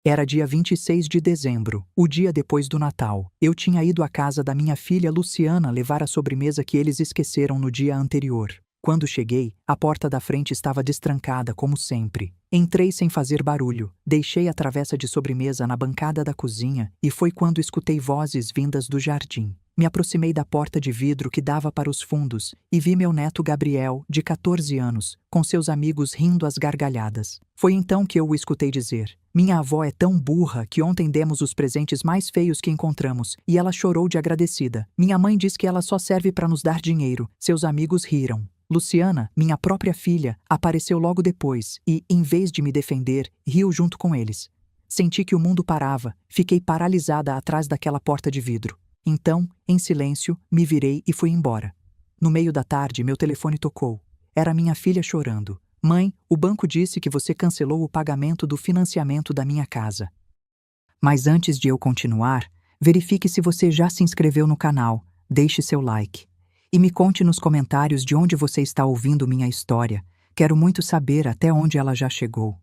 Era dia 26 de dezembro, o dia depois do Natal. Eu tinha ido à casa da minha filha Luciana levar a sobremesa que eles esqueceram no dia anterior. Quando cheguei, a porta da frente estava destrancada, como sempre. Entrei sem fazer barulho, deixei a travessa de sobremesa na bancada da cozinha e foi quando escutei vozes vindas do jardim. Me aproximei da porta de vidro que dava para os fundos e vi meu neto Gabriel, de 14 anos, com seus amigos rindo às gargalhadas. Foi então que eu o escutei dizer: "Minha avó é tão burra que ontem demos os presentes mais feios que encontramos e ela chorou de agradecida. Minha mãe diz que ela só serve para nos dar dinheiro." Seus amigos riram. Luciana, minha própria filha, apareceu logo depois e, em vez de me defender, riu junto com eles. Senti que o mundo parava, fiquei paralisada atrás daquela porta de vidro. Então, em silêncio, me virei e fui embora. No meio da tarde, meu telefone tocou. Era minha filha chorando. "Mãe, o banco disse que você cancelou o pagamento do financiamento da minha casa." Mas antes de eu continuar, verifique se você já se inscreveu no canal, deixe seu like. E me conte nos comentários de onde você está ouvindo minha história. Quero muito saber até onde ela já chegou.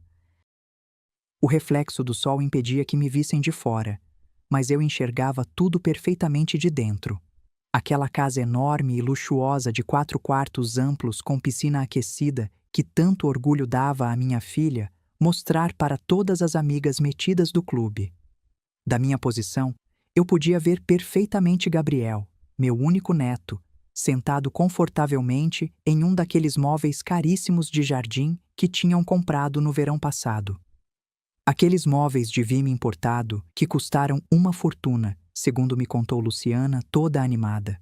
O reflexo do sol impedia que me vissem de fora, mas eu enxergava tudo perfeitamente de dentro. Aquela casa enorme e luxuosa de 4 quartos amplos com piscina aquecida, que tanto orgulho dava à minha filha, mostrar para todas as amigas metidas do clube. Da minha posição, eu podia ver perfeitamente Gabriel, meu único neto, sentado confortavelmente em um daqueles móveis caríssimos de jardim que tinham comprado no verão passado. Aqueles móveis de vime importado que custaram uma fortuna, segundo me contou Luciana, toda animada.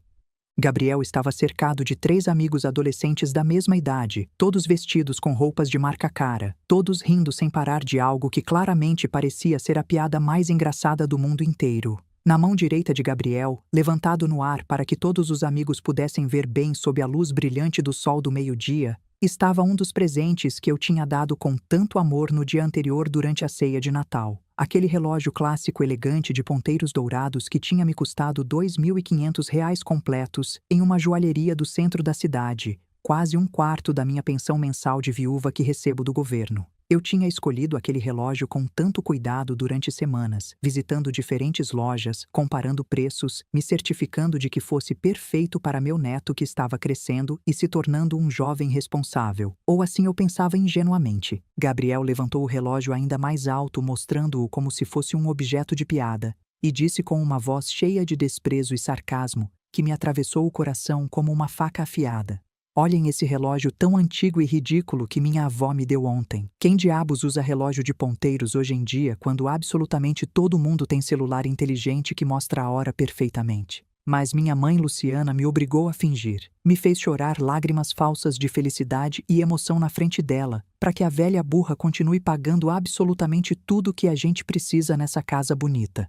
Gabriel estava cercado de 3 amigos adolescentes da mesma idade, todos vestidos com roupas de marca cara, todos rindo sem parar de algo que claramente parecia ser a piada mais engraçada do mundo inteiro. Na mão direita de Gabriel, levantado no ar para que todos os amigos pudessem ver bem sob a luz brilhante do sol do meio-dia, estava um dos presentes que eu tinha dado com tanto amor no dia anterior durante a ceia de Natal. Aquele relógio clássico elegante de ponteiros dourados que tinha me custado R$ 2.500 completos em uma joalheria do centro da cidade, quase 1/4 da minha pensão mensal de viúva que recebo do governo. Eu tinha escolhido aquele relógio com tanto cuidado durante semanas, visitando diferentes lojas, comparando preços, me certificando de que fosse perfeito para meu neto que estava crescendo e se tornando um jovem responsável. Ou assim eu pensava ingenuamente. Gabriel levantou o relógio ainda mais alto, mostrando-o como se fosse um objeto de piada, e disse com uma voz cheia de desprezo e sarcasmo, que me atravessou o coração como uma faca afiada: "Olhem esse relógio tão antigo e ridículo que minha avó me deu ontem. Quem diabos usa relógio de ponteiros hoje em dia quando absolutamente todo mundo tem celular inteligente que mostra a hora perfeitamente?" Mas minha mãe Luciana me obrigou a fingir. Me fez chorar lágrimas falsas de felicidade e emoção na frente dela, para que a velha burra continue pagando absolutamente tudo que a gente precisa nessa casa bonita.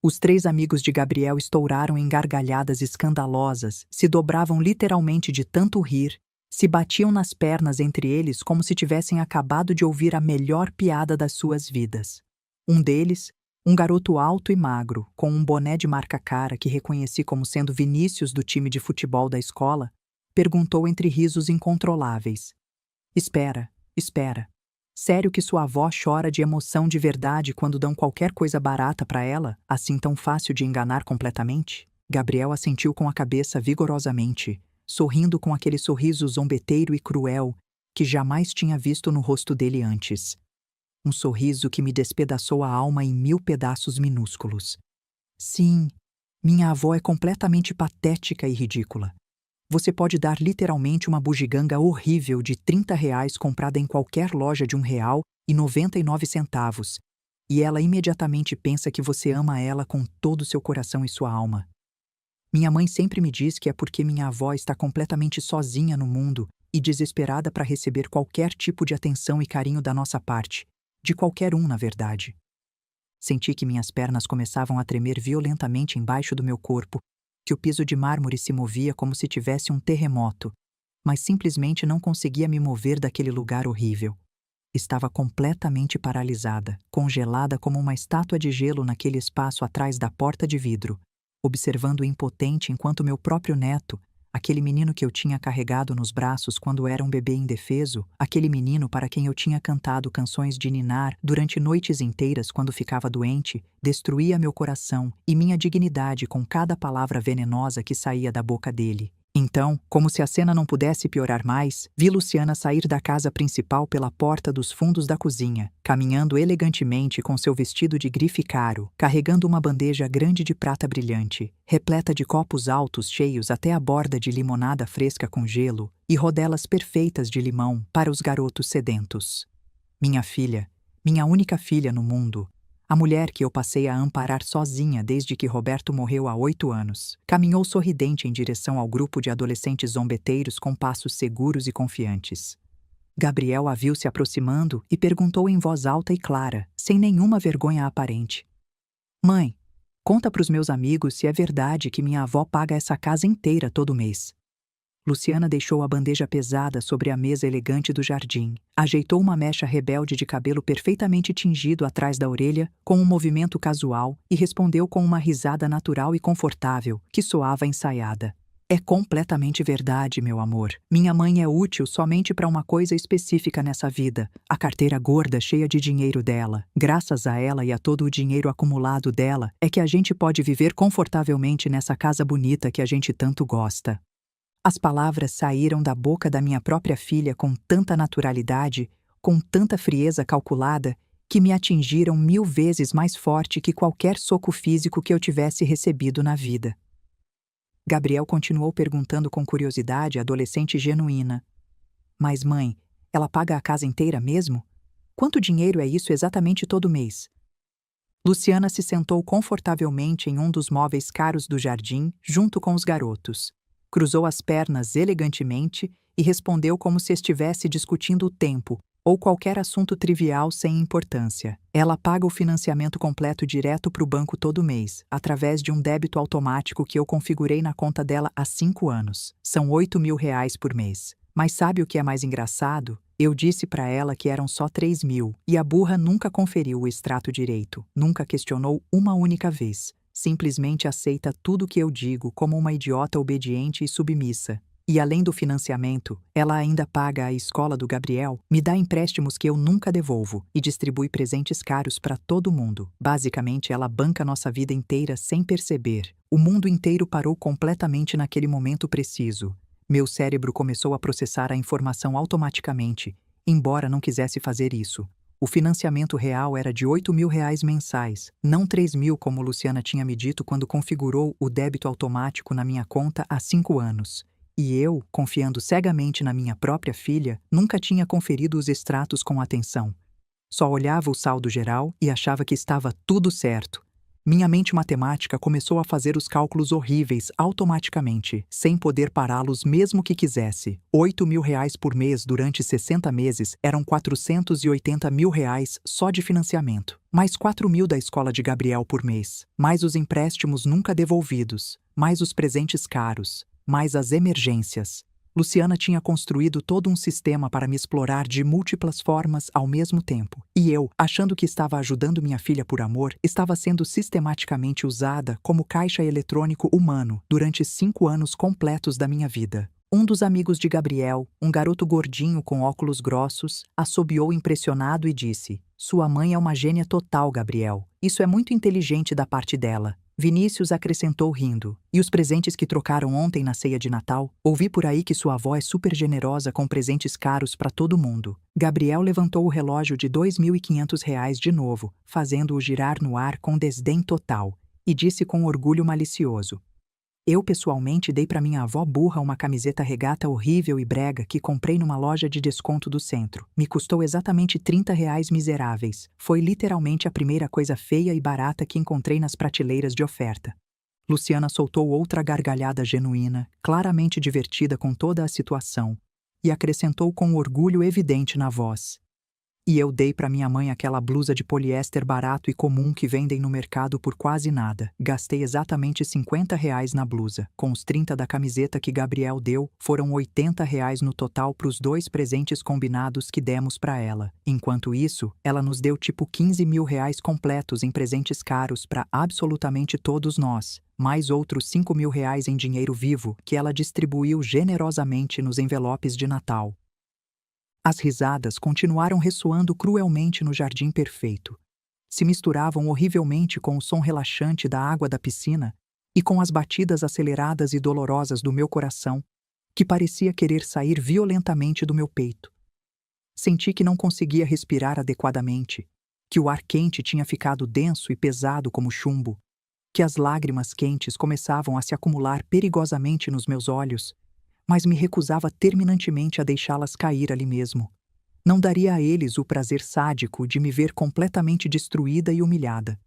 Os 3 amigos de Gabriel estouraram em gargalhadas escandalosas, se dobravam literalmente de tanto rir, se batiam nas pernas entre eles como se tivessem acabado de ouvir a melhor piada das suas vidas. Um deles, um garoto alto e magro, com um boné de marca cara que reconheci como sendo Vinícius do time de futebol da escola, perguntou entre risos incontroláveis: "Espera, espera. Sério que sua avó chora de emoção de verdade quando dão qualquer coisa barata para ela, assim tão fácil de enganar completamente?" Gabriel assentiu com a cabeça vigorosamente, sorrindo com aquele sorriso zombeteiro e cruel que jamais tinha visto no rosto dele antes. Um sorriso que me despedaçou a alma em 1000 pedaços minúsculos. "Sim, minha avó é completamente patética e ridícula. Você pode dar literalmente uma bugiganga horrível de R$ 30 comprada em qualquer loja de R$ 1,99, e ela imediatamente pensa que você ama ela com todo o seu coração e sua alma. Minha mãe sempre me diz que é porque minha avó está completamente sozinha no mundo e desesperada para receber qualquer tipo de atenção e carinho da nossa parte, de qualquer um, na verdade." Senti que minhas pernas começavam a tremer violentamente embaixo do meu corpo, que o piso de mármore se movia como se tivesse um terremoto, mas simplesmente não conseguia me mover daquele lugar horrível. Estava completamente paralisada, congelada como uma estátua de gelo naquele espaço atrás da porta de vidro, observando impotente enquanto meu próprio neto, aquele menino que eu tinha carregado nos braços quando era um bebê indefeso, aquele menino para quem eu tinha cantado canções de ninar durante noites inteiras quando ficava doente, destruía meu coração e minha dignidade com cada palavra venenosa que saía da boca dele. Então, como se a cena não pudesse piorar mais, vi Luciana sair da casa principal pela porta dos fundos da cozinha, caminhando elegantemente com seu vestido de grife caro, carregando uma bandeja grande de prata brilhante, repleta de copos altos cheios até a borda de limonada fresca com gelo e rodelas perfeitas de limão para os garotos sedentos. Minha filha, minha única filha no mundo, a mulher que eu passei a amparar sozinha desde que Roberto morreu há 8 anos, caminhou sorridente em direção ao grupo de adolescentes zombeteiros com passos seguros e confiantes. Gabriel a viu se aproximando e perguntou em voz alta e clara, sem nenhuma vergonha aparente: Mãe, conta pros meus amigos se é verdade que minha avó paga essa casa inteira todo mês. Luciana deixou a bandeja pesada sobre a mesa elegante do jardim, ajeitou uma mecha rebelde de cabelo perfeitamente tingido atrás da orelha, com um movimento casual, e respondeu com uma risada natural e confortável, que soava ensaiada. É completamente verdade, meu amor. Minha mãe é útil somente para uma coisa específica nessa vida, a carteira gorda cheia de dinheiro dela. Graças a ela e a todo o dinheiro acumulado dela, é que a gente pode viver confortavelmente nessa casa bonita que a gente tanto gosta. As palavras saíram da boca da minha própria filha com tanta naturalidade, com tanta frieza calculada, que me atingiram 1000 vezes mais forte que qualquer soco físico que eu tivesse recebido na vida. Gabriel continuou perguntando com curiosidade adolescente genuína: Mas mãe, ela paga a casa inteira mesmo? Quanto dinheiro é isso exatamente todo mês? Luciana se sentou confortavelmente em um dos móveis caros do jardim, junto com os garotos. Cruzou as pernas elegantemente e respondeu como se estivesse discutindo o tempo ou qualquer assunto trivial sem importância. Ela paga o financiamento completo direto para o banco todo mês, através de um débito automático que eu configurei na conta dela há 5 anos. São R$ 8.000 por mês. Mas sabe o que é mais engraçado? Eu disse para ela que eram só 3.000, e a burra nunca conferiu o extrato direito, nunca questionou uma única vez. Simplesmente aceita tudo que eu digo como uma idiota obediente e submissa. E além do financiamento, ela ainda paga a escola do Gabriel, me dá empréstimos que eu nunca devolvo e distribui presentes caros para todo mundo. Basicamente, ela banca nossa vida inteira sem perceber. O mundo inteiro parou completamente naquele momento preciso. Meu cérebro começou a processar a informação automaticamente, embora não quisesse fazer isso. O financiamento real era de R$ 8.000 mensais, não 3.000 como Luciana tinha me dito quando configurou o débito automático na minha conta há 5 anos. E eu, confiando cegamente na minha própria filha, nunca tinha conferido os extratos com atenção. Só olhava o saldo geral e achava que estava tudo certo. Minha mente matemática começou a fazer os cálculos horríveis automaticamente, sem poder pará-los mesmo que quisesse. R$ 8.000 por mês durante 60 meses eram R$ 480.000 só de financiamento. Mais 4.000 da escola de Gabriel por mês. Mais os empréstimos nunca devolvidos. Mais os presentes caros. Mais as emergências. Luciana tinha construído todo um sistema para me explorar de múltiplas formas ao mesmo tempo. E eu, achando que estava ajudando minha filha por amor, estava sendo sistematicamente usada como caixa eletrônico humano durante 5 anos completos da minha vida. Um dos amigos de Gabriel, um garoto gordinho com óculos grossos, assobiou impressionado e disse: Sua mãe é uma gênia total, Gabriel. Isso é muito inteligente da parte dela. Vinícius acrescentou rindo. E os presentes que trocaram ontem na ceia de Natal? Ouvi por aí que sua avó é super generosa com presentes caros para todo mundo. Gabriel levantou o relógio de R$ 2.500 de novo, fazendo-o girar no ar com desdém total, e disse com orgulho malicioso: Eu pessoalmente dei para minha avó burra uma camiseta regata horrível e brega que comprei numa loja de desconto do centro. Me custou exatamente R$ 30 miseráveis. Foi literalmente a primeira coisa feia e barata que encontrei nas prateleiras de oferta. Luciana soltou outra gargalhada genuína, claramente divertida com toda a situação, e acrescentou com orgulho evidente na voz: E eu dei para minha mãe aquela blusa de poliéster barato e comum que vendem no mercado por quase nada. Gastei exatamente R$ 50 na blusa. Com os 30 da camiseta que Gabriel deu, foram R$ 80 no total para os 2 presentes combinados que demos para ela. Enquanto isso, ela nos deu tipo R$ 15.000 completos em presentes caros para absolutamente todos nós, mais outros R$ 5.000 em dinheiro vivo que ela distribuiu generosamente nos envelopes de Natal. As risadas continuaram ressoando cruelmente no jardim perfeito. Se misturavam horrivelmente com o som relaxante da água da piscina e com as batidas aceleradas e dolorosas do meu coração, que parecia querer sair violentamente do meu peito. Senti que não conseguia respirar adequadamente, que o ar quente tinha ficado denso e pesado como chumbo, que as lágrimas quentes começavam a se acumular perigosamente nos meus olhos, mas me recusava terminantemente a deixá-las cair ali mesmo. Não daria a eles o prazer sádico de me ver completamente destruída e humilhada.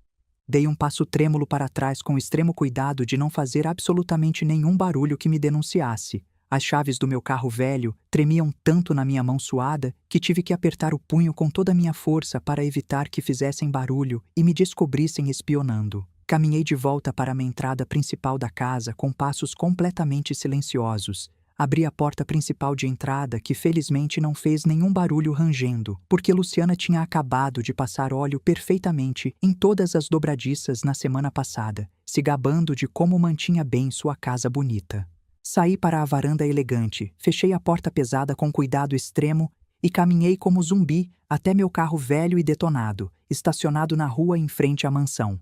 Dei um passo trêmulo para trás com extremo cuidado de não fazer absolutamente nenhum barulho que me denunciasse. As chaves do meu carro velho tremiam tanto na minha mão suada que tive que apertar o punho com toda a minha força para evitar que fizessem barulho e me descobrissem espionando. Caminhei de volta para a entrada principal da casa com passos completamente silenciosos. Abri a porta principal de entrada, que felizmente não fez nenhum barulho rangendo, porque Luciana tinha acabado de passar óleo perfeitamente em todas as dobradiças na semana passada, se gabando de como mantinha bem sua casa bonita. Saí para a varanda elegante, fechei a porta pesada com cuidado extremo e caminhei como zumbi até meu carro velho e detonado, estacionado na rua em frente à mansão.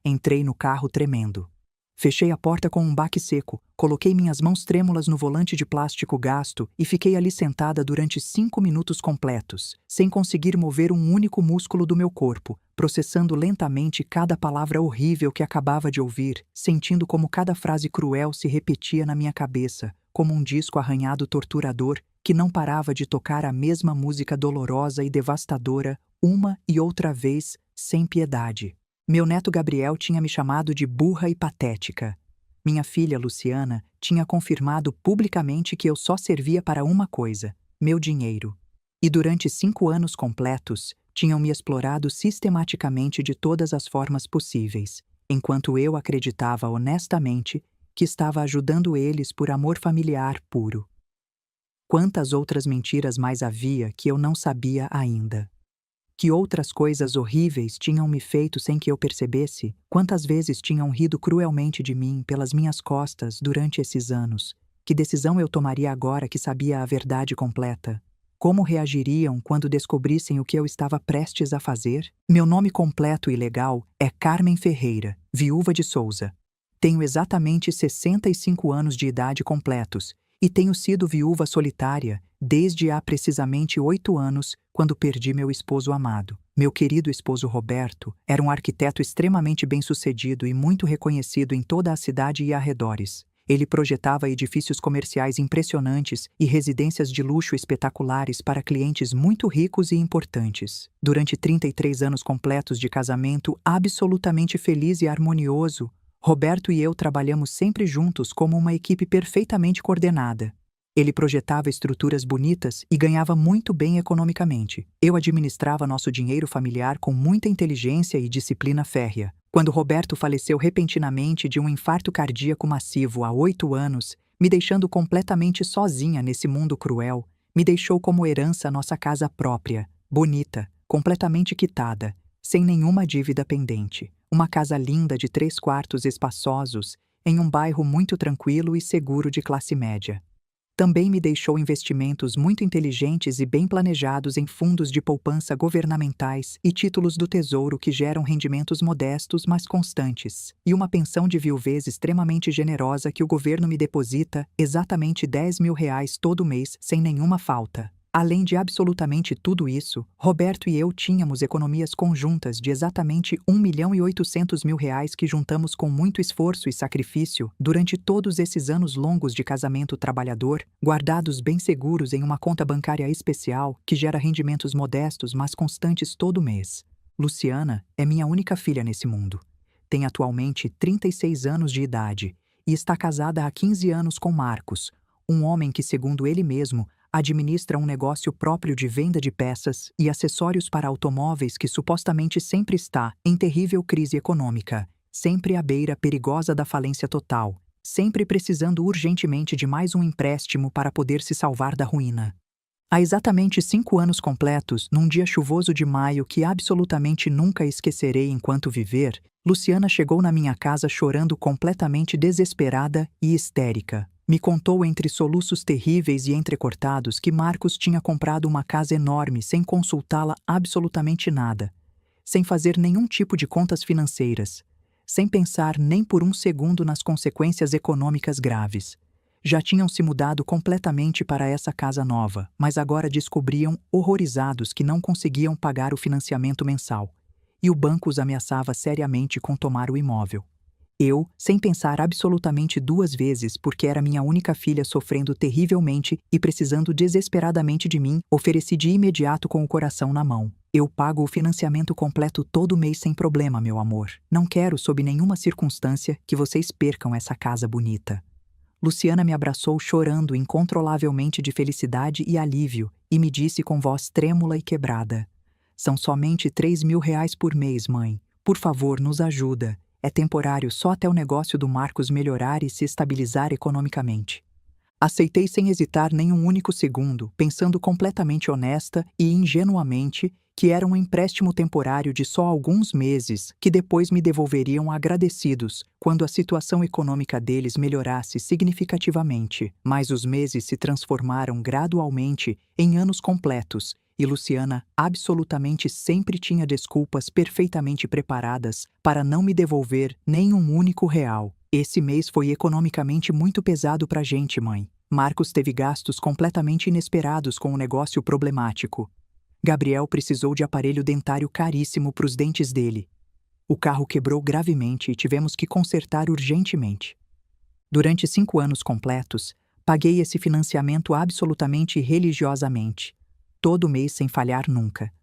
Entrei no carro tremendo. Fechei a porta com um baque seco, coloquei minhas mãos trêmulas no volante de plástico gasto e fiquei ali sentada durante 5 minutos completos, sem conseguir mover um único músculo do meu corpo, processando lentamente cada palavra horrível que acabava de ouvir, sentindo como cada frase cruel se repetia na minha cabeça, como um disco arranhado torturador que não parava de tocar a mesma música dolorosa e devastadora, uma e outra vez, sem piedade. Meu neto Gabriel tinha me chamado de burra e patética. Minha filha Luciana tinha confirmado publicamente que eu só servia para uma coisa: meu dinheiro. E durante 5 anos completos, tinham me explorado sistematicamente de todas as formas possíveis, enquanto eu acreditava honestamente que estava ajudando eles por amor familiar puro. Quantas outras mentiras mais havia que eu não sabia ainda? Que outras coisas horríveis tinham me feito sem que eu percebesse? Quantas vezes tinham rido cruelmente de mim pelas minhas costas durante esses anos? Que decisão eu tomaria agora que sabia a verdade completa? Como reagiriam quando descobrissem o que eu estava prestes a fazer? Meu nome completo e legal é Carmen Ferreira, viúva de Souza. Tenho exatamente 65 anos de idade completos e tenho sido viúva solitária desde há precisamente 8 anos, quando perdi meu esposo amado. Meu querido esposo Roberto era um arquiteto extremamente bem-sucedido e muito reconhecido em toda a cidade e arredores. Ele projetava edifícios comerciais impressionantes e residências de luxo espetaculares para clientes muito ricos e importantes. Durante 33 anos completos de casamento absolutamente feliz e harmonioso, Roberto e eu trabalhamos sempre juntos como uma equipe perfeitamente coordenada. Ele projetava estruturas bonitas e ganhava muito bem economicamente. Eu administrava nosso dinheiro familiar com muita inteligência e disciplina férrea. Quando Roberto faleceu repentinamente de um infarto cardíaco massivo há 8 anos, me deixando completamente sozinha nesse mundo cruel, me deixou como herança nossa casa própria, bonita, completamente quitada, sem nenhuma dívida pendente. Uma casa linda de 3 quartos espaçosos, em um bairro muito tranquilo e seguro de classe média. Também me deixou investimentos muito inteligentes e bem planejados em fundos de poupança governamentais e títulos do Tesouro que geram rendimentos modestos, mas constantes, e uma pensão de viuvez extremamente generosa que o governo me deposita exatamente R$ 10.000 todo mês sem nenhuma falta. Além de absolutamente tudo isso, Roberto e eu tínhamos economias conjuntas de exatamente R$ 1.800.000 que juntamos com muito esforço e sacrifício durante todos esses anos longos de casamento trabalhador, guardados bem seguros em uma conta bancária especial que gera rendimentos modestos mas constantes todo mês. Luciana é minha única filha nesse mundo. Tem atualmente 36 anos de idade e está casada há 15 anos com Marcos, um homem que, segundo ele mesmo, Administra um negócio próprio de venda de peças e acessórios para automóveis que supostamente sempre está em terrível crise econômica, sempre à beira perigosa da falência total, sempre precisando urgentemente de mais um empréstimo para poder se salvar da ruína. Há exatamente 5 anos completos, num dia chuvoso de maio que absolutamente nunca esquecerei enquanto viver, Luciana chegou na minha casa chorando completamente desesperada e histérica. Me contou entre soluços terríveis e entrecortados que Marcos tinha comprado uma casa enorme sem consultá-la absolutamente nada, sem fazer nenhum tipo de contas financeiras, sem pensar nem por um segundo nas consequências econômicas graves. Já tinham se mudado completamente para essa casa nova, mas agora descobriam, horrorizados, que não conseguiam pagar o financiamento mensal, e o banco os ameaçava seriamente com tomar o imóvel. Eu, sem pensar absolutamente 2 vezes, porque era minha única filha sofrendo terrivelmente e precisando desesperadamente de mim, ofereci de imediato com o coração na mão. Eu pago o financiamento completo todo mês sem problema, meu amor. Não quero, sob nenhuma circunstância, que vocês percam essa casa bonita. Luciana me abraçou chorando incontrolavelmente de felicidade e alívio e me disse com voz trêmula e quebrada: "São somente R$ 3.000 por mês, mãe. Por favor, nos ajuda. É temporário só até o negócio do Marcos melhorar e se estabilizar economicamente." Aceitei sem hesitar nem um único segundo, pensando completamente honesta e ingenuamente que era um empréstimo temporário de só alguns meses que depois me devolveriam agradecidos quando a situação econômica deles melhorasse significativamente. Mas os meses se transformaram gradualmente em anos completos e Luciana absolutamente sempre tinha desculpas perfeitamente preparadas para não me devolver nem um único real. Esse mês foi economicamente muito pesado pra gente, mãe. Marcos teve gastos completamente inesperados com o negócio problemático. Gabriel precisou de aparelho dentário caríssimo para os dentes dele. O carro quebrou gravemente e tivemos que consertar urgentemente. Durante 5 anos completos, paguei esse financiamento absolutamente religiosamente, todo mês sem falhar nunca.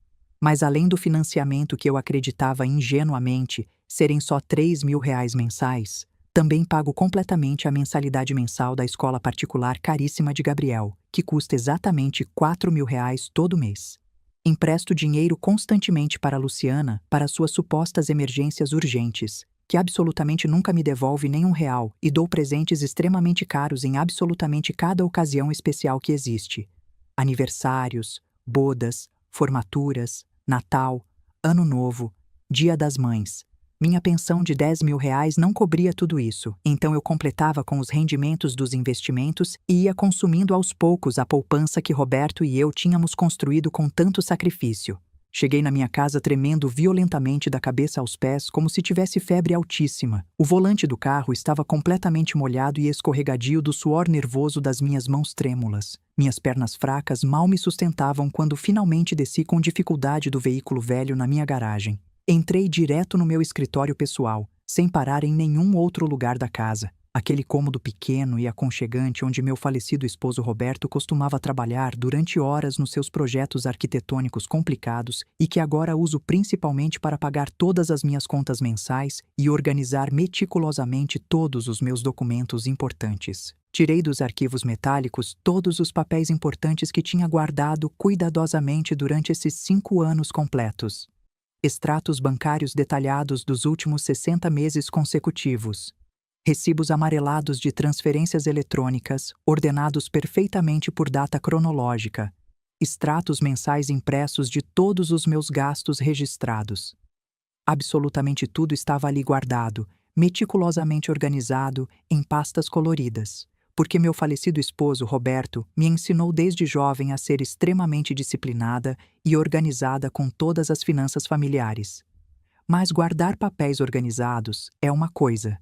Mas além do financiamento que eu acreditava ingenuamente serem só R$ 3.000 mensais, também pago completamente a mensalidade mensal da escola particular caríssima de Gabriel, que custa exatamente R$ 4.000 todo mês. Empresto dinheiro constantemente para Luciana para suas supostas emergências urgentes, que absolutamente nunca me devolve nenhum real, e dou presentes extremamente caros em absolutamente cada ocasião especial que existe. Aniversários, bodas, formaturas, Natal, Ano Novo, Dia das Mães. Minha pensão de R$ 10.000 não cobria tudo isso, então eu completava com os rendimentos dos investimentos e ia consumindo aos poucos a poupança que Roberto e eu tínhamos construído com tanto sacrifício. Cheguei na minha casa tremendo violentamente da cabeça aos pés como se tivesse febre altíssima. O volante do carro estava completamente molhado e escorregadio do suor nervoso das minhas mãos trêmulas. Minhas pernas fracas mal me sustentavam quando finalmente desci com dificuldade do veículo velho na minha garagem. Entrei direto no meu escritório pessoal, sem parar em nenhum outro lugar da casa. Aquele cômodo pequeno e aconchegante onde meu falecido esposo Roberto costumava trabalhar durante horas nos seus projetos arquitetônicos complicados e que agora uso principalmente para pagar todas as minhas contas mensais e organizar meticulosamente todos os meus documentos importantes. Tirei dos arquivos metálicos todos os papéis importantes que tinha guardado cuidadosamente durante esses 5 anos completos. Extratos bancários detalhados dos últimos 60 meses consecutivos. Recibos amarelados de transferências eletrônicas, ordenados perfeitamente por data cronológica. Extratos mensais impressos de todos os meus gastos registrados. Absolutamente tudo estava ali guardado, meticulosamente organizado, em pastas coloridas. Porque meu falecido esposo, Roberto, me ensinou desde jovem a ser extremamente disciplinada e organizada com todas as finanças familiares. Mas guardar papéis organizados é uma coisa.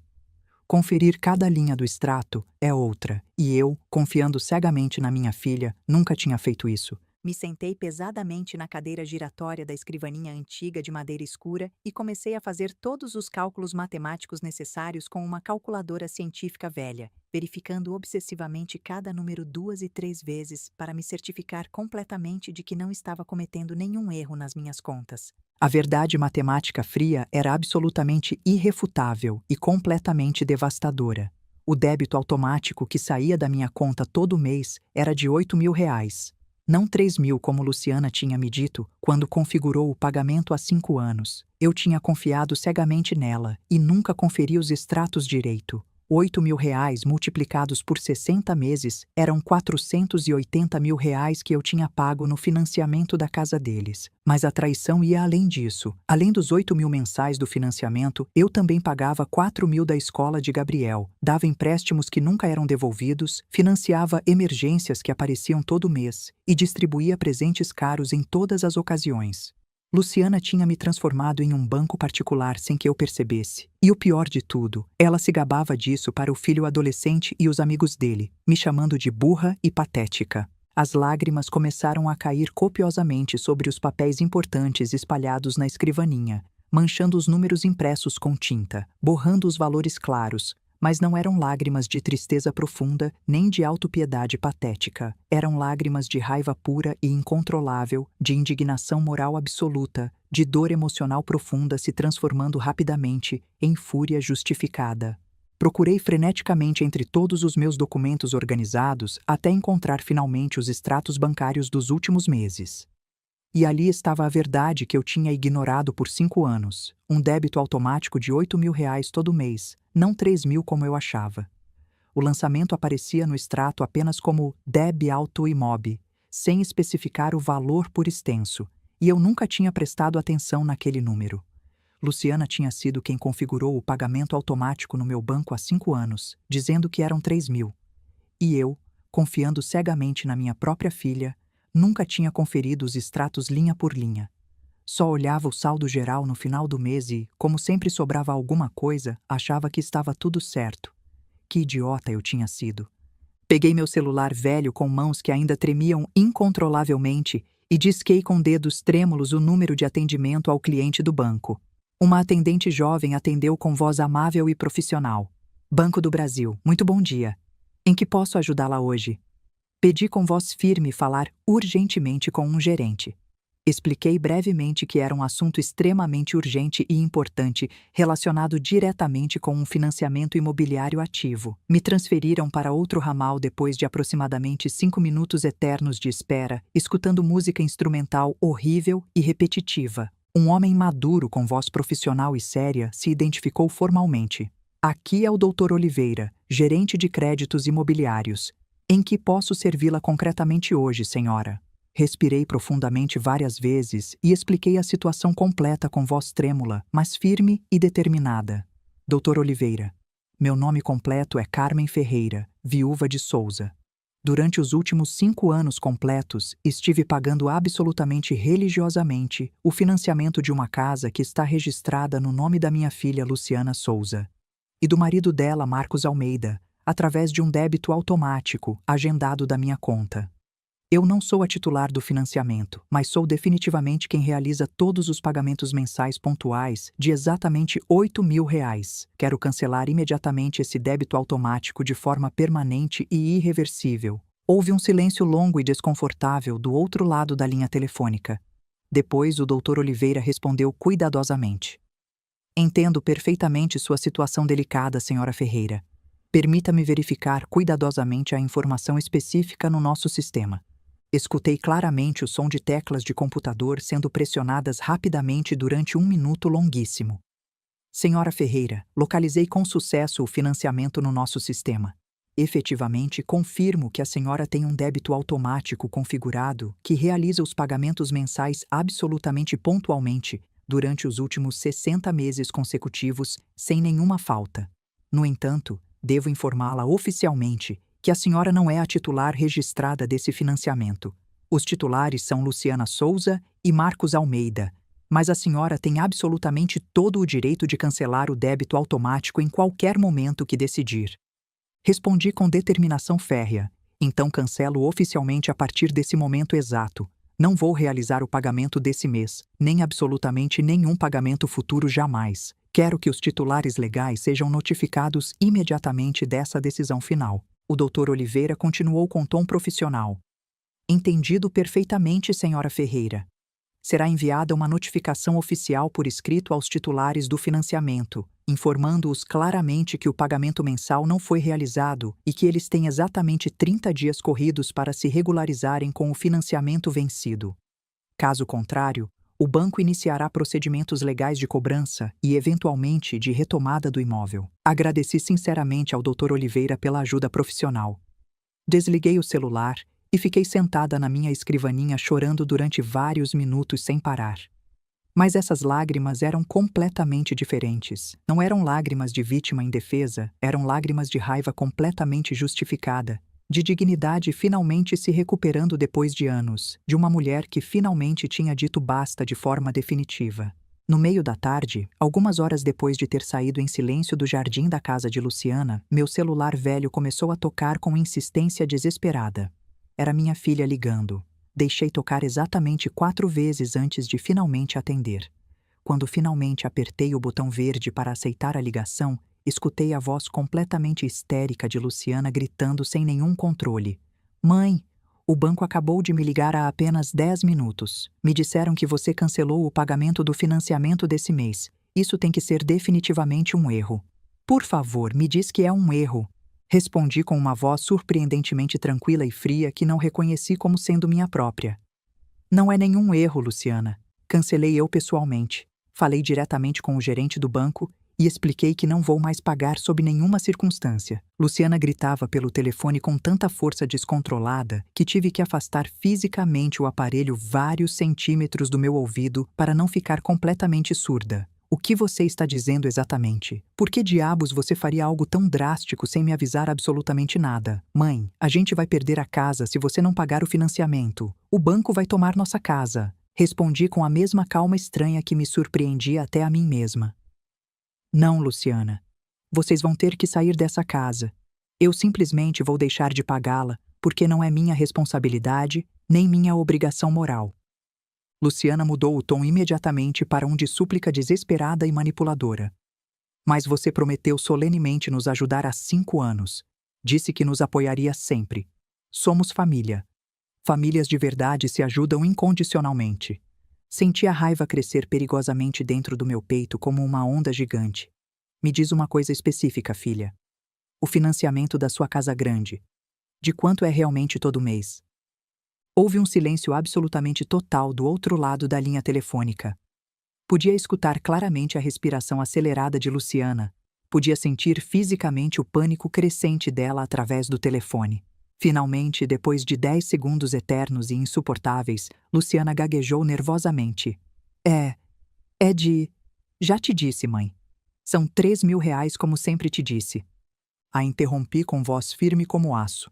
Conferir cada linha do extrato é outra, e eu, confiando cegamente na minha filha, nunca tinha feito isso. Me sentei pesadamente na cadeira giratória da escrivaninha antiga de madeira escura e comecei a fazer todos os cálculos matemáticos necessários com uma calculadora científica velha, verificando obsessivamente cada número 2 e 3 vezes para me certificar completamente de que não estava cometendo nenhum erro nas minhas contas. A verdade matemática fria era absolutamente irrefutável e completamente devastadora. O débito automático que saía da minha conta todo mês era de R$ 8.000. Não 3.000 como Luciana tinha me dito quando configurou o pagamento há 5 anos. Eu tinha confiado cegamente nela e nunca conferi os extratos direito. R$ 8.000 multiplicados por 60 meses eram R$ 480.000 que eu tinha pago no financiamento da casa deles. Mas a traição ia além disso. Além dos 8.000 mensais do financiamento, eu também pagava 4.000 da escola de Gabriel, dava empréstimos que nunca eram devolvidos, financiava emergências que apareciam todo mês e distribuía presentes caros em todas as ocasiões. Luciana tinha me transformado em um banco particular sem que eu percebesse. E o pior de tudo, ela se gabava disso para o filho adolescente e os amigos dele, me chamando de burra e patética. As lágrimas começaram a cair copiosamente sobre os papéis importantes espalhados na escrivaninha, manchando os números impressos com tinta, borrando os valores claros. Mas não eram lágrimas de tristeza profunda, nem de autopiedade patética. Eram lágrimas de raiva pura e incontrolável, de indignação moral absoluta, de dor emocional profunda se transformando rapidamente em fúria justificada. Procurei freneticamente entre todos os meus documentos organizados até encontrar finalmente os extratos bancários dos últimos meses. E ali estava a verdade que eu tinha ignorado por 5 anos. Um débito automático de R$ 8.000 todo mês, não 3.000 como eu achava. O lançamento aparecia no extrato apenas como DEB Auto Imob, sem especificar o valor por extenso, e eu nunca tinha prestado atenção naquele número. Luciana tinha sido quem configurou o pagamento automático no meu banco há 5 anos, dizendo que eram 3.000. E eu, confiando cegamente na minha própria filha, nunca tinha conferido os extratos linha por linha. Só olhava o saldo geral no final do mês e, como sempre sobrava alguma coisa, achava que estava tudo certo. Que idiota eu tinha sido. Peguei meu celular velho com mãos que ainda tremiam incontrolavelmente e disquei com dedos trêmulos o número de atendimento ao cliente do banco. Uma atendente jovem atendeu com voz amável e profissional. Banco do Brasil, muito bom dia. Em que posso ajudá-la hoje? Pedi com voz firme falar urgentemente com um gerente. Expliquei brevemente que era um assunto extremamente urgente e importante relacionado diretamente com um financiamento imobiliário ativo. Me transferiram para outro ramal depois de aproximadamente 5 minutos eternos de espera, escutando música instrumental horrível e repetitiva. Um homem maduro com voz profissional e séria se identificou formalmente. Aqui é o Dr. Oliveira, gerente de créditos imobiliários. Em que posso servi-la concretamente hoje, senhora? Respirei profundamente várias vezes e expliquei a situação completa com voz trêmula, mas firme e determinada. Dr. Oliveira, meu nome completo é Carmen Ferreira, viúva de Souza. Durante os últimos 5 anos completos, estive pagando absolutamente religiosamente o financiamento de uma casa que está registrada no nome da minha filha Luciana Souza e do marido dela, Marcos Almeida, através de um débito automático agendado da minha conta. Eu não sou a titular do financiamento, mas sou definitivamente quem realiza todos os pagamentos mensais pontuais de exatamente R$ 8.000. Quero cancelar imediatamente esse débito automático de forma permanente e irreversível. Houve um silêncio longo e desconfortável do outro lado da linha telefônica. Depois, o Dr. Oliveira respondeu cuidadosamente. Entendo perfeitamente sua situação delicada, senhora Ferreira. Permita-me verificar cuidadosamente a informação específica no nosso sistema. Escutei claramente o som de teclas de computador sendo pressionadas rapidamente durante 1 minuto longuíssimo. Senhora Ferreira, localizei com sucesso o financiamento no nosso sistema. Efetivamente, confirmo que a senhora tem um débito automático configurado que realiza os pagamentos mensais absolutamente pontualmente durante os últimos 60 meses consecutivos, sem nenhuma falta. No entanto, devo informá-la oficialmente que a senhora não é a titular registrada desse financiamento. Os titulares são Luciana Souza e Marcos Almeida, mas a senhora tem absolutamente todo o direito de cancelar o débito automático em qualquer momento que decidir. Respondi com determinação férrea. Então cancelo oficialmente a partir desse momento exato. Não vou realizar o pagamento desse mês, nem absolutamente nenhum pagamento futuro jamais. Quero que os titulares legais sejam notificados imediatamente dessa decisão final. O Dr. Oliveira continuou com tom profissional. Entendido perfeitamente, senhora Ferreira. será enviada uma notificação oficial por escrito aos titulares do financiamento, informando-os claramente que o pagamento mensal não foi realizado e que eles têm exatamente 30 dias corridos para se regularizarem com o financiamento vencido. Caso contrário, o banco iniciará procedimentos legais de cobrança e, eventualmente, de retomada do imóvel. Agradeci sinceramente ao Dr. Oliveira pela ajuda profissional. Desliguei o celular e fiquei sentada na minha escrivaninha chorando durante vários minutos sem parar. Mas essas lágrimas eram completamente diferentes. Não eram lágrimas de vítima indefesa, eram lágrimas de raiva completamente justificada, de dignidade finalmente se recuperando depois de anos, de uma mulher que finalmente tinha dito basta de forma definitiva. No meio da tarde, algumas horas depois de ter saído em silêncio do jardim da casa de Luciana, meu celular velho começou a tocar com insistência desesperada. Era minha filha ligando. Deixei tocar exatamente 4 vezes antes de finalmente atender. Quando finalmente apertei o botão verde para aceitar a ligação, escutei a voz completamente histérica de Luciana gritando sem nenhum controle. Mãe, o banco acabou de me ligar há apenas 10 minutos. Me disseram que você cancelou o pagamento do financiamento desse mês. Isso tem que ser definitivamente um erro. Por favor, me diz que é um erro. Respondi com uma voz surpreendentemente tranquila e fria que não reconheci como sendo minha própria. Não é nenhum erro, Luciana. Cancelei eu pessoalmente. Falei diretamente com o gerente do banco e expliquei que não vou mais pagar sob nenhuma circunstância. Luciana gritava pelo telefone com tanta força descontrolada que tive que afastar fisicamente o aparelho vários centímetros do meu ouvido para não ficar completamente surda. O que você está dizendo exatamente? Por que diabos você faria algo tão drástico sem me avisar absolutamente nada? Mãe, a gente vai perder a casa se você não pagar o financiamento. O banco vai tomar nossa casa. Respondi com a mesma calma estranha que me surpreendia até a mim mesma. Não, Luciana. Vocês vão ter que sair dessa casa. Eu simplesmente vou deixar de pagá-la, porque não é minha responsabilidade, nem minha obrigação moral. Luciana mudou o tom imediatamente para um de súplica desesperada e manipuladora. Mas você prometeu solenemente nos ajudar há 5 anos. Disse que nos apoiaria sempre. Somos família. Famílias de verdade se ajudam incondicionalmente. Senti a raiva crescer perigosamente dentro do meu peito como uma onda gigante. Me diz uma coisa específica, filha. O financiamento da sua casa grande. De quanto é realmente todo mês? Houve um silêncio absolutamente total do outro lado da linha telefônica. Podia escutar claramente a respiração acelerada de Luciana. Podia sentir fisicamente o pânico crescente dela através do telefone. Finalmente, depois de 10 segundos eternos e insuportáveis, Luciana gaguejou nervosamente. É de... Já te disse, mãe. São 3.000 como sempre te disse. A interrompi com voz firme como aço.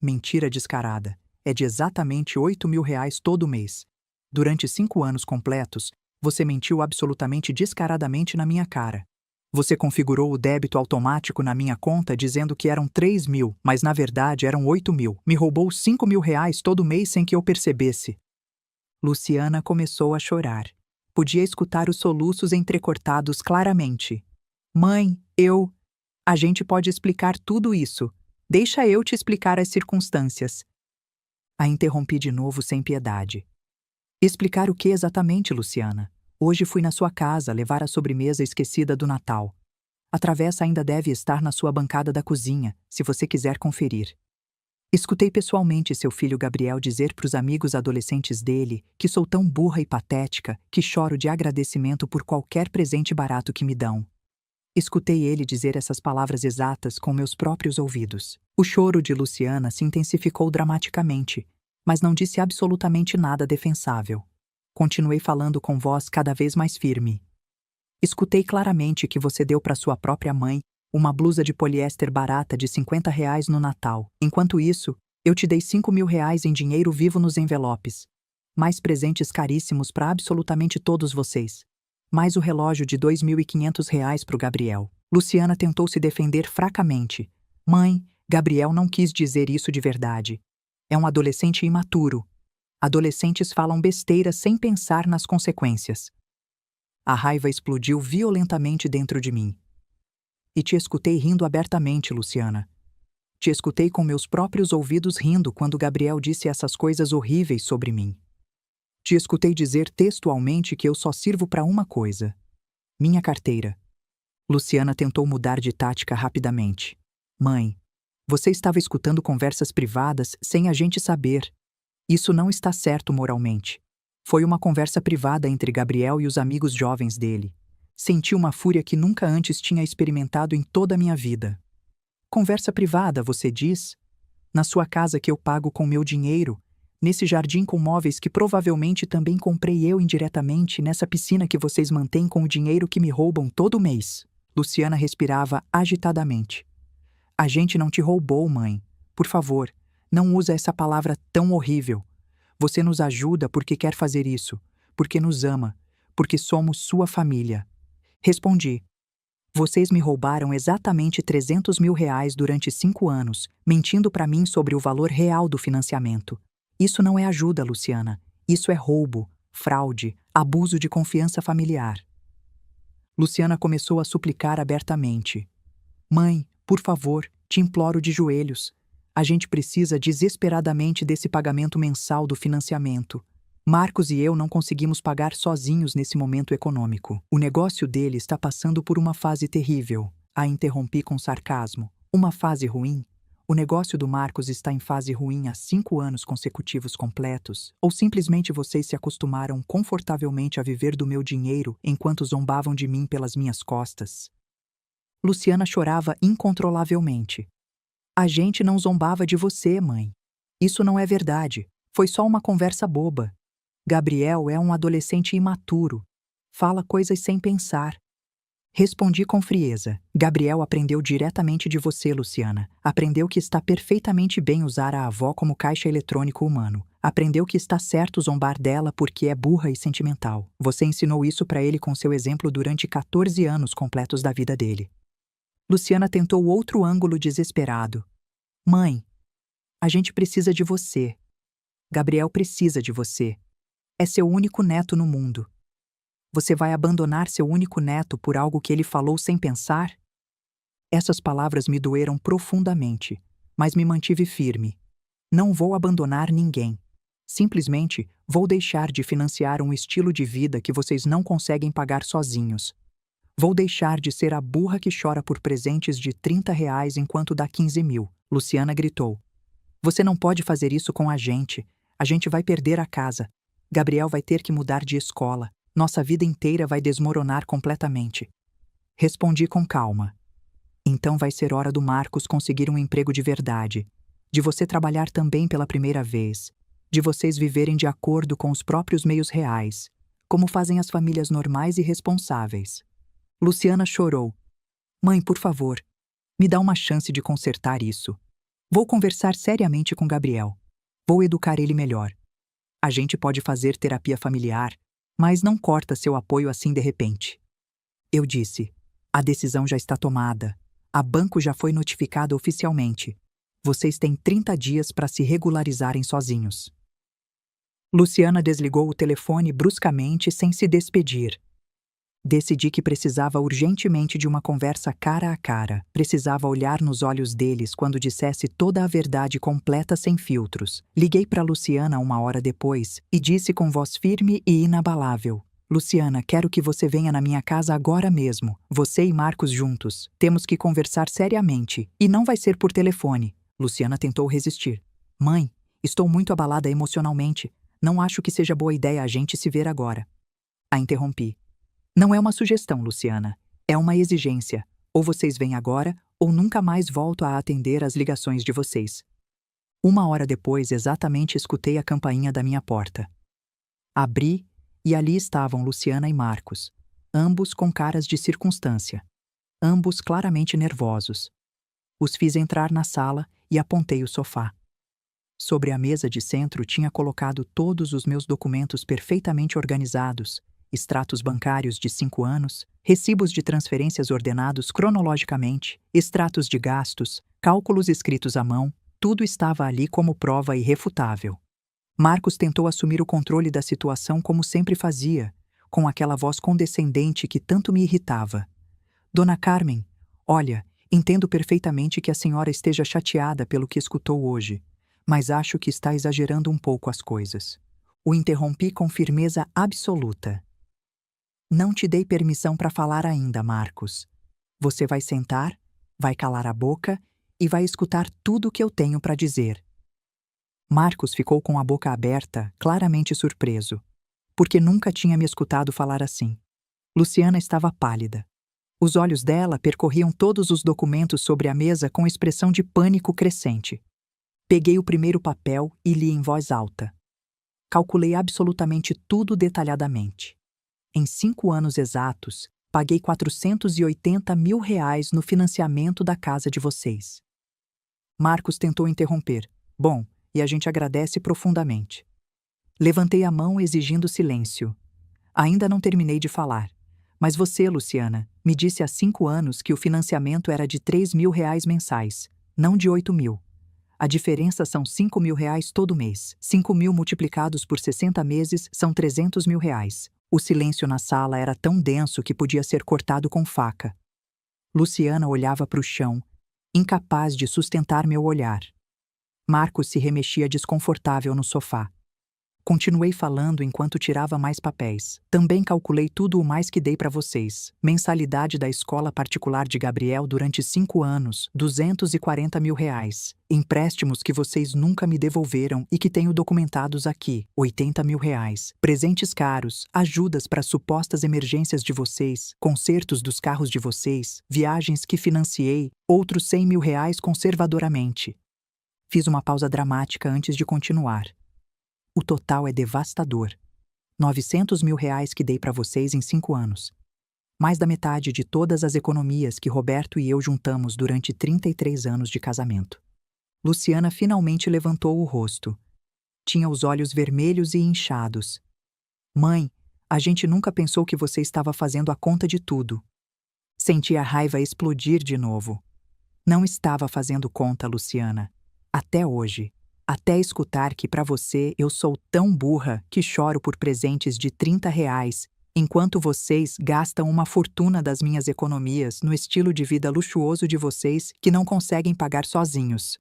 Mentira descarada. É de exatamente 8.000 todo mês. Durante 5 anos completos, você mentiu absolutamente descaradamente na minha cara. Você configurou o débito automático na minha conta dizendo que eram 3.000, mas na verdade eram 8.000. Me roubou 5.000 todo mês sem que eu percebesse. Luciana começou a chorar. Podia escutar os soluços entrecortados claramente. Mãe, A gente pode explicar tudo isso. Deixa eu te explicar as circunstâncias. A interrompi de novo sem piedade. Explicar o que exatamente, Luciana? Hoje fui na sua casa levar a sobremesa esquecida do Natal. A travessa ainda deve estar na sua bancada da cozinha, se você quiser conferir. Escutei pessoalmente seu filho Gabriel dizer para os amigos adolescentes dele que sou tão burra e patética que choro de agradecimento por qualquer presente barato que me dão. Escutei ele dizer essas palavras exatas com meus próprios ouvidos. O choro de Luciana se intensificou dramaticamente, mas não disse absolutamente nada defensável. Continuei falando com voz cada vez mais firme. Escutei claramente que você deu para sua própria mãe uma blusa de poliéster barata de R$ 50 no Natal. Enquanto isso, eu te dei R$ 5.000 em dinheiro vivo nos envelopes. Mais presentes caríssimos para absolutamente todos vocês. Mais o relógio de R$ 2.500 para o Gabriel. Luciana tentou se defender fracamente. Mãe, Gabriel não quis dizer isso de verdade. É um adolescente imaturo. Adolescentes falam besteira sem pensar nas consequências. A raiva explodiu violentamente dentro de mim. E te escutei rindo abertamente, Luciana. Te escutei com meus próprios ouvidos rindo quando Gabriel disse essas coisas horríveis sobre mim. Te escutei dizer textualmente que eu só sirvo para uma coisa. Minha carteira. Luciana tentou mudar de tática rapidamente. Mãe, você estava escutando conversas privadas sem a gente saber. Isso não está certo moralmente. Foi uma conversa privada entre Gabriel e os amigos jovens dele. Senti uma fúria que nunca antes tinha experimentado em toda a minha vida. Conversa privada, você diz? Na sua casa que eu pago com meu dinheiro, nesse jardim com móveis que provavelmente também comprei eu indiretamente, nessa piscina que vocês mantêm com o dinheiro que me roubam todo mês. Luciana respirava agitadamente. A gente não te roubou, mãe. Por favor, não usa essa palavra tão horrível. Você nos ajuda porque quer fazer isso, porque nos ama, porque somos sua família. Respondi. Vocês me roubaram exatamente R$ 300 mil durante 5 anos, mentindo para mim sobre o valor real do financiamento. Isso não é ajuda, Luciana. Isso é roubo, fraude, abuso de confiança familiar. Luciana começou a suplicar abertamente. Mãe, por favor, te imploro de joelhos. A gente precisa desesperadamente desse pagamento mensal do financiamento. Marcos e eu não conseguimos pagar sozinhos nesse momento econômico. O negócio dele está passando por uma fase terrível. A interrompi com sarcasmo. Uma fase ruim? O negócio do Marcos está em fase ruim há 5 anos consecutivos completos? Ou simplesmente vocês se acostumaram confortavelmente a viver do meu dinheiro enquanto zombavam de mim pelas minhas costas? Luciana chorava incontrolavelmente. A gente não zombava de você, mãe. Isso não é verdade. Foi só uma conversa boba. Gabriel é um adolescente imaturo. Fala coisas sem pensar. Respondi com frieza. Gabriel aprendeu diretamente de você, Luciana. Aprendeu que está perfeitamente bem usar a avó como caixa eletrônico humano. Aprendeu que está certo zombar dela porque é burra e sentimental. Você ensinou isso para ele com seu exemplo durante 14 anos completos da vida dele. Luciana tentou outro ângulo desesperado. Mãe, a gente precisa de você. Gabriel precisa de você. É seu único neto no mundo. Você vai abandonar seu único neto por algo que ele falou sem pensar? Essas palavras me doeram profundamente, mas me mantive firme. Não vou abandonar ninguém. Simplesmente vou deixar de financiar um estilo de vida que vocês não conseguem pagar sozinhos. Vou deixar de ser a burra que chora por presentes de R$ 30 enquanto dá 15 mil. Luciana gritou. Você não pode fazer isso com a gente. A gente vai perder a casa. Gabriel vai ter que mudar de escola. Nossa vida inteira vai desmoronar completamente. Respondi com calma. Então vai ser hora do Marcos conseguir um emprego de verdade. De você trabalhar também pela primeira vez. De vocês viverem de acordo com os próprios meios reais. Como fazem as famílias normais e responsáveis. Luciana chorou. Mãe, por favor, me dá uma chance de consertar isso. Vou conversar seriamente com Gabriel. Vou educar ele melhor. A gente pode fazer terapia familiar, mas não corta seu apoio assim de repente. Eu disse, a decisão já está tomada. A banco já foi notificada oficialmente. Vocês têm 30 dias para se regularizarem sozinhos. Luciana desligou o telefone bruscamente sem se despedir. Decidi que precisava urgentemente de uma conversa cara a cara. Precisava olhar nos olhos deles quando dissesse toda a verdade completa sem filtros. Liguei para Luciana 1 hora depois e disse com voz firme e inabalável. Luciana, quero que você venha na minha casa agora mesmo. Você e Marcos juntos. Temos que conversar seriamente. E não vai ser por telefone. Luciana tentou resistir. Mãe, estou muito abalada emocionalmente. Não acho que seja boa ideia a gente se ver agora. A interrompi. Não é uma sugestão, Luciana. É uma exigência. Ou vocês vêm agora, ou nunca mais volto a atender as ligações de vocês. 1 hora depois, exatamente escutei a campainha da minha porta. Abri, e ali estavam Luciana e Marcos, ambos com caras de circunstância. Ambos claramente nervosos. Os fiz entrar na sala e apontei o sofá. Sobre a mesa de centro tinha colocado todos os meus documentos perfeitamente organizados, extratos bancários de 5 anos, recibos de transferências ordenados cronologicamente, extratos de gastos, cálculos escritos à mão, tudo estava ali como prova irrefutável. Marcos tentou assumir o controle da situação como sempre fazia, com aquela voz condescendente que tanto me irritava. Dona Carmen, olha, entendo perfeitamente que a senhora esteja chateada pelo que escutou hoje, mas acho que está exagerando um pouco as coisas. O interrompi com firmeza absoluta. Não te dei permissão para falar ainda, Marcos. Você vai sentar, vai calar a boca e vai escutar tudo o que eu tenho para dizer. Marcos ficou com a boca aberta, claramente surpreso, porque nunca tinha me escutado falar assim. Luciana estava pálida. Os olhos dela percorriam todos os documentos sobre a mesa com expressão de pânico crescente. Peguei o primeiro papel e li em voz alta. Calculei absolutamente tudo detalhadamente. Em 5 anos exatos, paguei R$ 480 mil no financiamento da casa de vocês. Marcos tentou interromper. Bom, e a gente agradece profundamente. Levantei a mão exigindo silêncio. Ainda não terminei de falar. Mas você, Luciana, me disse há 5 anos que o financiamento era de R$ 3 mil mensais, não de 8 mil. A diferença são R$ 5 mil todo mês. 5 mil multiplicados por 60 meses são R$ 300 mil. O silêncio na sala era tão denso que podia ser cortado com faca. Luciana olhava para o chão, incapaz de sustentar meu olhar. Marcos se remexia desconfortável no sofá. Continuei falando enquanto tirava mais papéis. Também calculei tudo o mais que dei para vocês. Mensalidade da escola particular de Gabriel durante 5 anos, R$ 240 mil. Empréstimos que vocês nunca me devolveram e que tenho documentados aqui, R$ 80 mil. Presentes caros, ajudas para supostas emergências de vocês, consertos dos carros de vocês, viagens que financiei, outros R$ 100 mil conservadoramente. Fiz uma pausa dramática antes de continuar. O total é devastador. R$ 900 mil que dei para vocês em 5 anos. Mais da metade de todas as economias que Roberto e eu juntamos durante 33 anos de casamento. Luciana finalmente levantou o rosto. Tinha os olhos vermelhos e inchados. Mãe, a gente nunca pensou que você estava fazendo a conta de tudo. Senti a raiva explodir de novo. Não estava fazendo conta, Luciana. Até hoje. Até escutar que para você eu sou tão burra que choro por presentes de R$ 30, enquanto vocês gastam uma fortuna das minhas economias no estilo de vida luxuoso de vocês que não conseguem pagar sozinhos.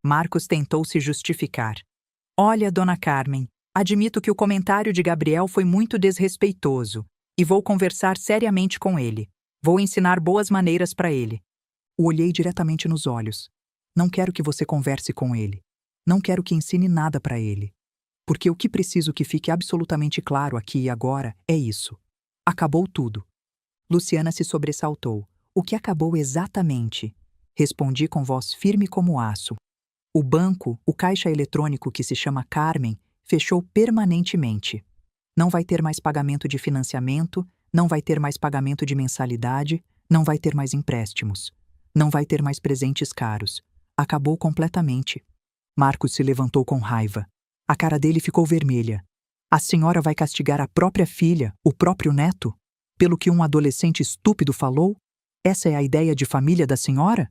Marcos tentou se justificar. Olha, dona Carmen, admito que o comentário de Gabriel foi muito desrespeitoso e vou conversar seriamente com ele. Vou ensinar boas maneiras para ele. O olhei diretamente nos olhos. Não quero que você converse com ele. Não quero que ensine nada para ele. Porque o que preciso que fique absolutamente claro aqui e agora é isso. Acabou tudo. Luciana se sobressaltou. O que acabou exatamente? Respondi com voz firme como aço. O banco, o caixa eletrônico que se chama Carmen, fechou permanentemente. Não vai ter mais pagamento de financiamento, não vai ter mais pagamento de mensalidade, não vai ter mais empréstimos. Não vai ter mais presentes caros. Acabou completamente. Marcos se levantou com raiva. A cara dele ficou vermelha. A senhora vai castigar a própria filha, o próprio neto? Pelo que um adolescente estúpido falou? Essa é a ideia de família da senhora?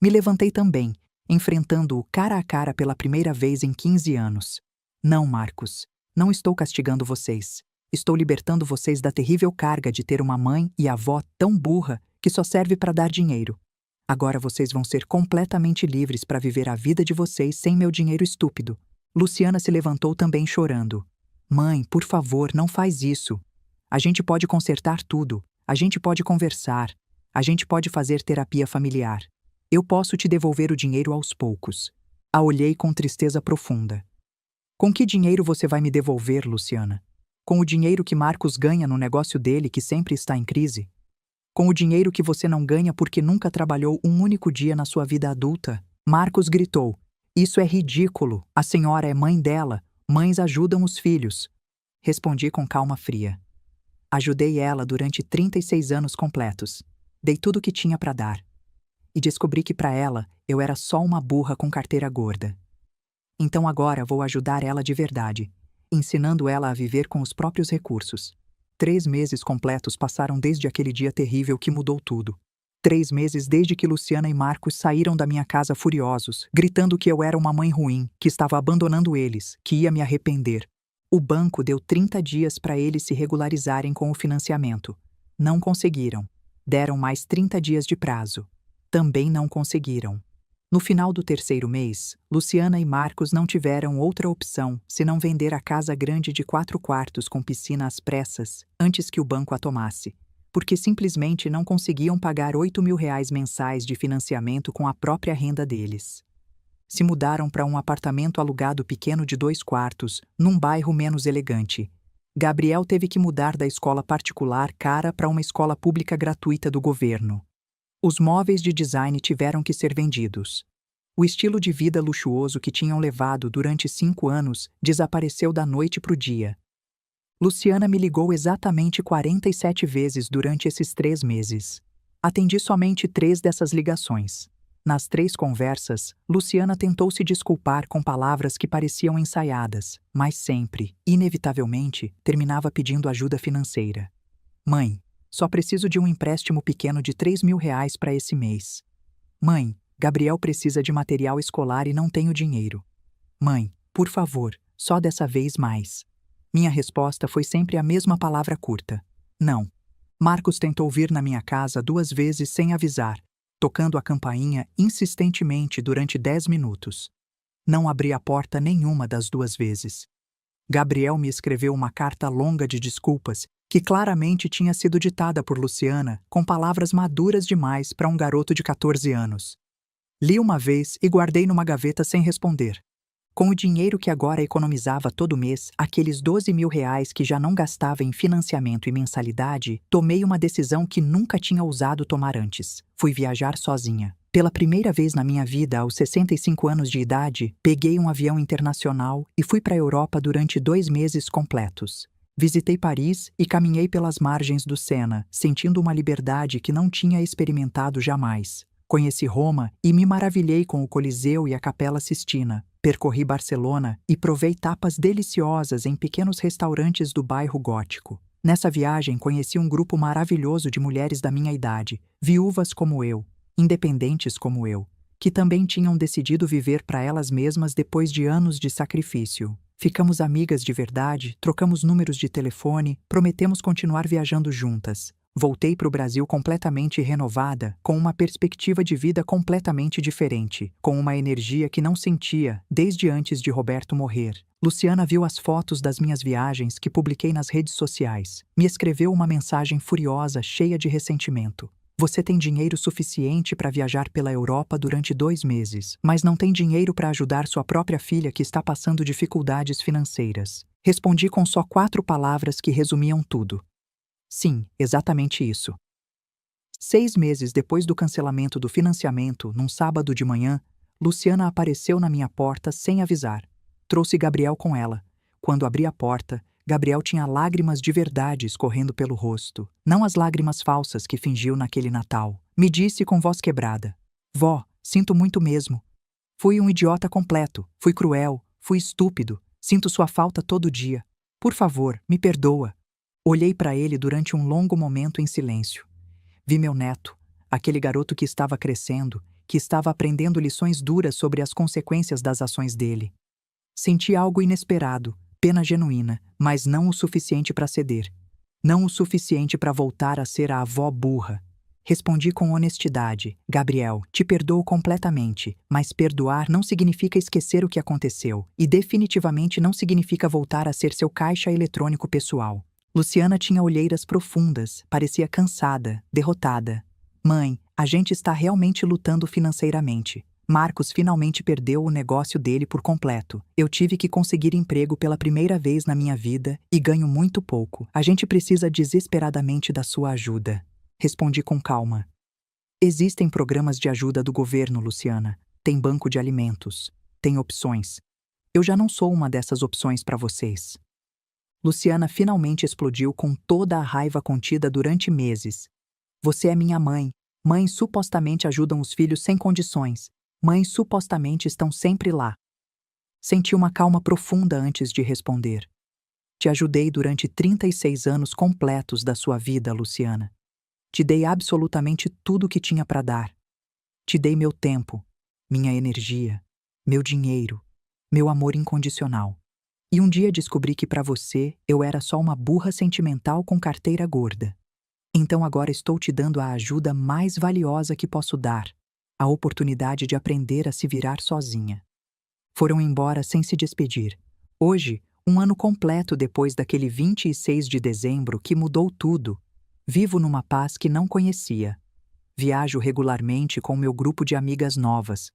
Me levantei também, enfrentando-o cara a cara pela primeira vez em 15 anos. Não, Marcos. Não estou castigando vocês. Estou libertando vocês da terrível carga de ter uma mãe e avó tão burra que só serve para dar dinheiro. Agora vocês vão ser completamente livres para viver a vida de vocês sem meu dinheiro estúpido. Luciana se levantou também chorando. Mãe, por favor, não faz isso. A gente pode consertar tudo. A gente pode conversar. A gente pode fazer terapia familiar. Eu posso te devolver o dinheiro aos poucos. A olhei com tristeza profunda. Com que dinheiro você vai me devolver, Luciana? Com o dinheiro que Marcos ganha no negócio dele que sempre está em crise? Com o dinheiro que você não ganha porque nunca trabalhou um único dia na sua vida adulta? Marcos gritou. Isso é ridículo. A senhora é mãe dela. Mães ajudam os filhos. Respondi com calma fria. Ajudei ela durante 36 anos completos. Dei tudo o que tinha para dar. E descobri que para ela eu era só uma burra com carteira gorda. Então agora vou ajudar ela de verdade, ensinando ela a viver com os próprios recursos. 3 meses completos passaram desde aquele dia terrível que mudou tudo. 3 meses desde que Luciana e Marcos saíram da minha casa furiosos, gritando que eu era uma mãe ruim, que estava abandonando eles, que ia me arrepender. O banco deu 30 dias para eles se regularizarem com o financiamento. Não conseguiram. Deram mais 30 dias de prazo. Também não conseguiram. No final do terceiro mês, Luciana e Marcos não tiveram outra opção senão vender a casa grande de 4 quartos com piscina às pressas, antes que o banco a tomasse, porque simplesmente não conseguiam pagar R$ 8.000 mensais de financiamento com a própria renda deles. Se mudaram para um apartamento alugado pequeno de 2 quartos, num bairro menos elegante. Gabriel teve que mudar da escola particular cara para uma escola pública gratuita do governo. Os móveis de design tiveram que ser vendidos. O estilo de vida luxuoso que tinham levado durante 5 anos desapareceu da noite para o dia. Luciana me ligou exatamente 47 vezes durante esses 3 meses. Atendi somente 3 dessas ligações. Nas 3 conversas, Luciana tentou se desculpar com palavras que pareciam ensaiadas, mas sempre, inevitavelmente, terminava pedindo ajuda financeira. Mãe, só preciso de um empréstimo pequeno de R$ 3.000 para esse mês. Mãe, Gabriel precisa de material escolar e não tenho dinheiro. Mãe, por favor, só dessa vez mais. Minha resposta foi sempre a mesma palavra curta. Não. Marcos tentou vir na minha casa 2 vezes sem avisar, tocando a campainha insistentemente durante 10 minutos. Não abri a porta nenhuma das 2 vezes. Gabriel me escreveu uma carta longa de desculpas que claramente tinha sido ditada por Luciana com palavras maduras demais para um garoto de 14 anos. Li uma vez e guardei numa gaveta sem responder. Com o dinheiro que agora economizava todo mês, aqueles R$ 12.000 que já não gastava em financiamento e mensalidade, tomei uma decisão que nunca tinha ousado tomar antes. Fui viajar sozinha. Pela primeira vez na minha vida, aos 65 anos de idade, peguei um avião internacional e fui para a Europa durante 2 meses completos. Visitei Paris e caminhei pelas margens do Sena, sentindo uma liberdade que não tinha experimentado jamais. Conheci Roma e me maravilhei com o Coliseu e a Capela Sistina. Percorri Barcelona e provei tapas deliciosas em pequenos restaurantes do bairro gótico. Nessa viagem conheci um grupo maravilhoso de mulheres da minha idade, viúvas como eu, independentes como eu, que também tinham decidido viver para elas mesmas depois de anos de sacrifício. Ficamos amigas de verdade, trocamos números de telefone, prometemos continuar viajando juntas. Voltei para o Brasil completamente renovada, com uma perspectiva de vida completamente diferente, com uma energia que não sentia desde antes de Roberto morrer. Luciana viu as fotos das minhas viagens que publiquei nas redes sociais. Me escreveu uma mensagem furiosa, cheia de ressentimento. Você tem dinheiro suficiente para viajar pela Europa durante 2 meses, mas não tem dinheiro para ajudar sua própria filha que está passando dificuldades financeiras. Respondi com só 4 palavras que resumiam tudo. Sim, exatamente isso. 6 meses depois do cancelamento do financiamento, num sábado de manhã, Luciana apareceu na minha porta sem avisar. Trouxe Gabriel com ela. Quando abri a porta, Gabriel tinha lágrimas de verdade escorrendo pelo rosto, não as lágrimas falsas que fingiu naquele Natal. Me disse com voz quebrada: Vó, sinto muito mesmo. Fui um idiota completo, fui cruel, fui estúpido, sinto sua falta todo dia. Por favor, me perdoa. Olhei para ele durante um longo momento em silêncio. Vi meu neto, aquele garoto que estava crescendo, que estava aprendendo lições duras sobre as consequências das ações dele. Senti algo inesperado, pena genuína, mas não o suficiente para ceder. Não o suficiente para voltar a ser a avó burra. Respondi com honestidade: Gabriel, te perdoo completamente, mas perdoar não significa esquecer o que aconteceu, e definitivamente não significa voltar a ser seu caixa eletrônico pessoal. Luciana tinha olheiras profundas, parecia cansada, derrotada. Mãe, a gente está realmente lutando financeiramente. Marcos finalmente perdeu o negócio dele por completo. Eu tive que conseguir emprego pela primeira vez na minha vida e ganho muito pouco. A gente precisa desesperadamente da sua ajuda. Respondi com calma. Existem programas de ajuda do governo, Luciana. Tem banco de alimentos. Tem opções. Eu já não sou uma dessas opções para vocês. Luciana finalmente explodiu com toda a raiva contida durante meses. Você é minha mãe. Mães supostamente ajudam os filhos sem condições. Mães supostamente estão sempre lá. Senti uma calma profunda antes de responder. Te ajudei durante 36 anos completos da sua vida, Luciana. Te dei absolutamente tudo o que tinha para dar. Te dei meu tempo, minha energia, meu dinheiro, meu amor incondicional. E um dia descobri que para você eu era só uma burra sentimental com carteira gorda. Então agora estou te dando a ajuda mais valiosa que posso dar. a oportunidade de aprender a se virar sozinha. Foram embora sem se despedir. Hoje, um ano completo depois daquele 26 de dezembro que mudou tudo, vivo numa paz que não conhecia. Viajo regularmente com meu grupo de amigas novas.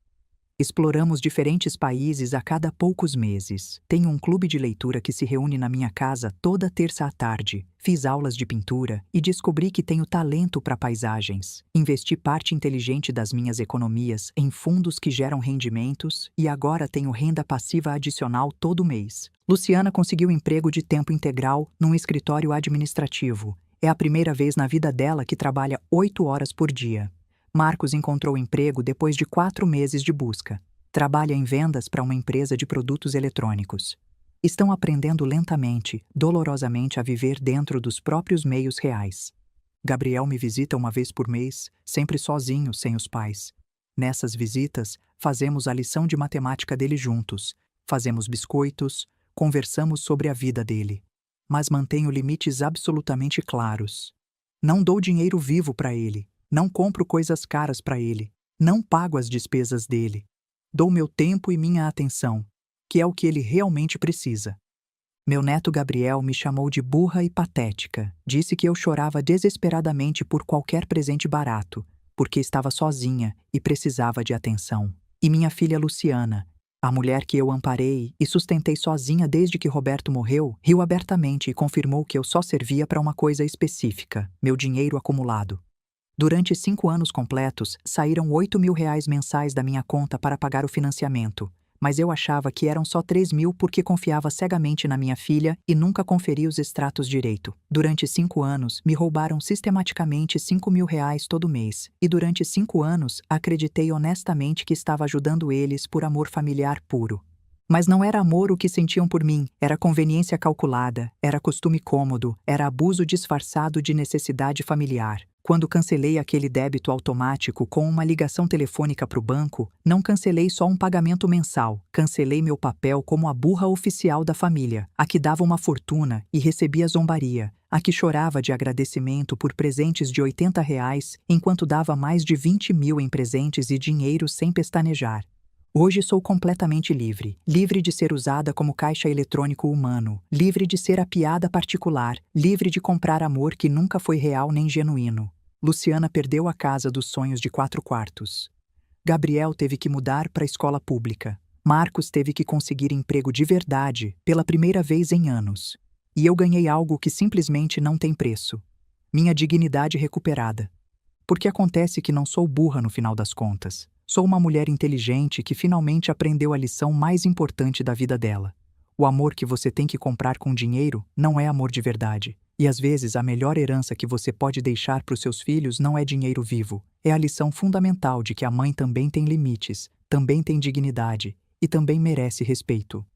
Exploramos diferentes países a cada poucos meses. Tenho um clube de leitura que se reúne na minha casa toda terça à tarde. Fiz aulas de pintura e descobri que tenho talento para paisagens. Investi parte inteligente das minhas economias em fundos que geram rendimentos e agora tenho renda passiva adicional todo mês. Luciana conseguiu emprego de tempo integral num escritório administrativo. É a primeira vez na vida dela que trabalha 8 horas por dia. Marcos encontrou emprego depois de 4 meses de busca. Trabalha em vendas para uma empresa de produtos eletrônicos. Estão aprendendo lentamente, dolorosamente a viver dentro dos próprios meios reais. Gabriel me visita uma vez por mês, sempre sozinho, sem os pais. Nessas visitas, fazemos a lição de matemática dele juntos, fazemos biscoitos, conversamos sobre a vida dele. Mas mantenho limites absolutamente claros. Não dou dinheiro vivo para ele. Não compro coisas caras para ele. Não pago as despesas dele. Dou meu tempo e minha atenção, que é o que ele realmente precisa. Meu neto Gabriel me chamou de burra e patética. Disse que eu chorava desesperadamente por qualquer presente barato, porque estava sozinha e precisava de atenção. E minha filha Luciana, a mulher que eu amparei e sustentei sozinha desde que Roberto morreu, riu abertamente e confirmou que eu só servia para uma coisa específica: meu dinheiro acumulado. Durante 5 anos completos, saíram R$ 8.000 mensais da minha conta para pagar o financiamento, mas eu achava que eram só 3.000 porque confiava cegamente na minha filha e nunca conferi os extratos direito. Durante 5 anos, me roubaram sistematicamente R$ 5.000 todo mês, e durante 5 anos, acreditei honestamente que estava ajudando eles por amor familiar puro. Mas não era amor o que sentiam por mim, era conveniência calculada, era costume cômodo, era abuso disfarçado de necessidade familiar. Quando cancelei aquele débito automático com uma ligação telefônica para o banco, não cancelei só um pagamento mensal, cancelei meu papel como a burra oficial da família, a que dava uma fortuna e recebia zombaria, a que chorava de agradecimento por presentes de R$ 80 enquanto dava mais de 20.000 em presentes e dinheiro sem pestanejar. Hoje sou completamente livre, livre de ser usada como caixa eletrônico humano, livre de ser a piada particular, livre de comprar amor que nunca foi real nem genuíno. Luciana perdeu a casa dos sonhos de 4 quartos. Gabriel teve que mudar para a escola pública. Marcos teve que conseguir emprego de verdade pela primeira vez em anos. E eu ganhei algo que simplesmente não tem preço: minha dignidade recuperada. Porque acontece que não sou burra no final das contas. Sou uma mulher inteligente que finalmente aprendeu a lição mais importante da vida dela. O amor que você tem que comprar com dinheiro não é amor de verdade. E às vezes a melhor herança que você pode deixar para os seus filhos não é dinheiro vivo. É a lição fundamental de que a mãe também tem limites, também tem dignidade e também merece respeito.